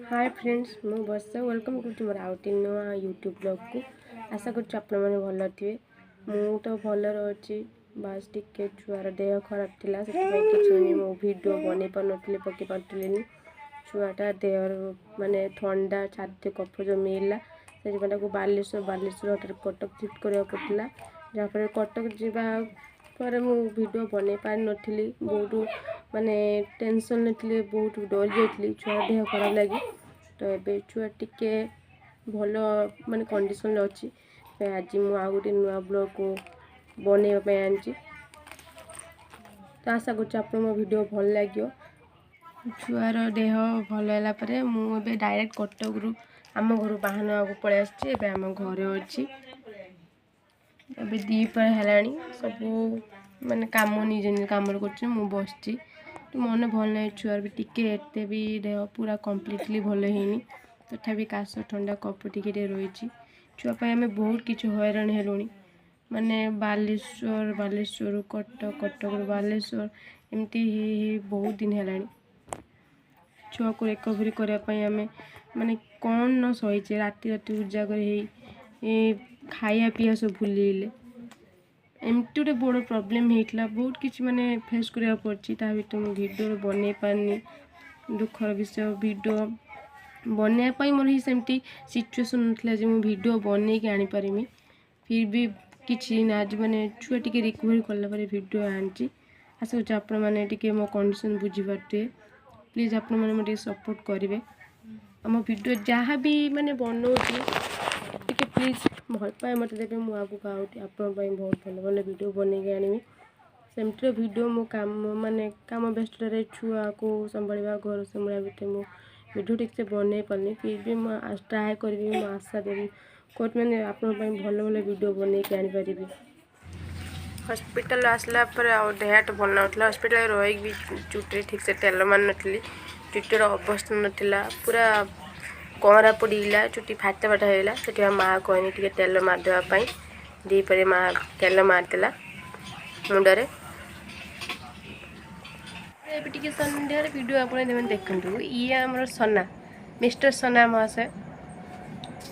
Hi friends मु वर्षा welcome कर more out नुआ यूट्यूब ब्लॉग को आशा कर भल थे मु तो भल रही बास टिके छुआर देह खराब थिला कि मो वीडियो बन पारे पकई पार्टी छुआटा देहर माने ठंडा छाती कफ जो मिलला से बालेश्वर कटक शिफ्ट करा पड़ा जहाँफल कटक जावा पर मु वीडियो बन पारि नी बहुत माने टेंशन नहीं बहुत डर जाइली छुआ देह खराब लगी तो ये छुआ टिके भल माने कंडीशन अच्छी आज मु आ गए नुआ ब्लॉग को बनवाई आनी तो आशा कर मो वीडियो भल लगे छुआर देह भल है मुझे डायरेक्ट कटक रु आम घर बाहन को पलि आसी आम घर अच्छी अभी दीपर है सब माने काम निज निज कम कर बस मन भल ना छुआर भी टिके एते भी देह पूरा कम्प्लीटली भल है तथापि काश ठंडा कफ टिके रही छुआ आम बहुत किसी हैरान हेलुणी माने बालेश्वर कटक कटक बालेश्वर एमती बहुत दिन है छुआ को रिकवरी करने आम माने कौन न सहीचे राति राति उजागर खाया पीया सब भूल एमती गोटे बड़ प्रोब्लेम होता बहुत किसी माने फेस करा पड़ी भर मुझे भिडियो बन पारनी दुखर विषय भिडियो बनवाई मोर ही सेमती सिचुएसन नाला जो मुझे भिडियो बन के आनीपारमी फिर भी किसी ना आज माने छुआ टी रिकवरी कला भिडियो आनी आशा कर आप मो कंडीशन बुझीपारे प्लीज आप सपोर्ट करेंगे आम भिडियो जहाँ भी माने बनाऊँ टी प्लीज भल पाए मत देते मुझे आगे आउट आप बहुत भल भल भिडियो बन के आनी सेमती भिडियो मो काम माने काम व्यस्त छुआ को संभाला घर संभाला भितर मो भिडियो ठीक से बन पारनी फिर भी मुझे ट्राए करी मो आशा देवी कौट मैंने आप भल भल भिडियो बन के आनीपारि हॉस्पिटल आसला देहटा भल ना हॉस्पिटल रही भी चुटी ठीक से तेल मार नी चुटीर अवस्था नाला पूरा कहरा पड़ा चुटी फाटा फाटा होगा से माँ कहनी टे तेल मारदेवाई दीपर माँ तेल मारदेला मुंडे टे सन्ध्या वीडियो आप देखु ये आम सना मिस्टर सना महाशय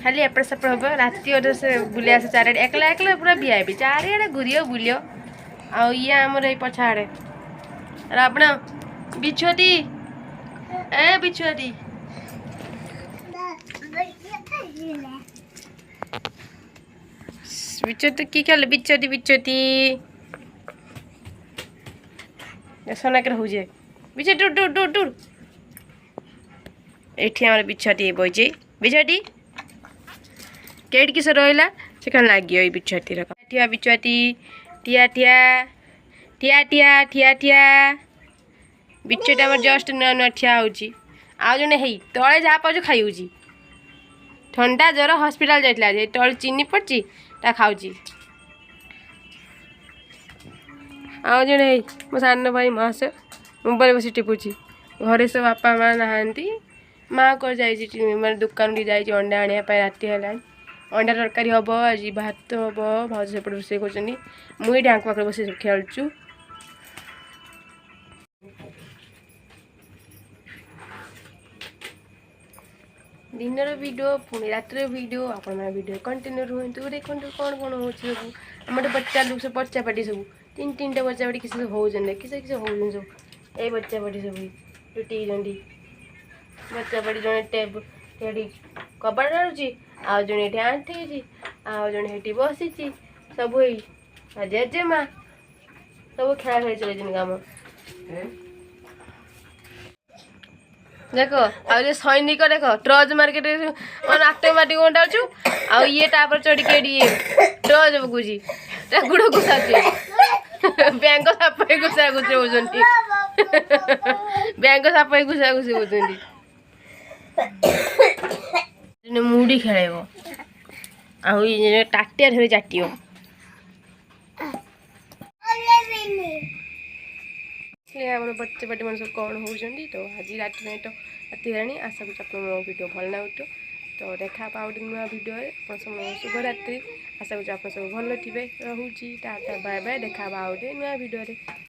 खाली एपट सेपट हम राति अधे से बुले आसे चारिड़े एकला एकला पूरा भिआईपी चारिड़े घूर बुल आए आमर पछाड़े आप बिछुआती ए बिछुआती बिछुआती की खेल बिछुआती बिछुआती सोना के रोजे बिछा टूर टूर टूर टूर ये बिछुआती बजे बिछुआती केट किस रहा से कौन लगे बिछुआती ठिया बिछुआती ठिया ठिया ठिया ठिया ठिया ठिया बिछुआटी आम जस्ट नुआ नुआ ठिया होची आउ जने हे तले जहाँ पाँच खाई ठंडा ज्वर हॉस्पिटल जाइए तले चीनी पड़ी ता खाऊची आउ जने मो सान भाई महाशय मोबाइल बस टिपुची घरे सब बापा माँ नहांती माँ कर जाए दुकान की जाए अंडा आने राति है अंडा तरकारी हम आज भात हम भाज सेपटे रोसे कर मुझे आंक पाखे बस खेलुँ दिनर वीडियो पुणी रातिर वीडियो आपण वीडियो कंटिन्यू रुहतु देखो कौन कौन हो सब आम पचारू सब बच्चापाटी सब तीन तीन टा बच्चापाटी किसी होने किसी किसी हो सब ये बच्चापाटी सब टुटी बच्चापाटी जड़े टेब कबाड़ डालुची आउ जड़े ये आंठी आउ जड़े ये बसी सब जेजेमा सब खेला खेली चले काम देख आ सैनिक देख ट्रज मार्केट आटोमेटिक कौन डालू आ ये तापर चढ़ के ट्रज पकुची गुड़ घुसा बैंक साप घुसा घुसी होती बैंक साप घुसा घुसी होती मुड़ी खेल टाटिया धरी चाटियो बच्चे पाटी मन सब कौन होती तो आज रात में तो राति है आशा कर मो वीडियो भल ना तो देखा आउट नुआ वीडियो शुभ रात्रि आशा कर सब भल थे रोचे टाटा बाय बाय देखा आउट नुआ वीडियो।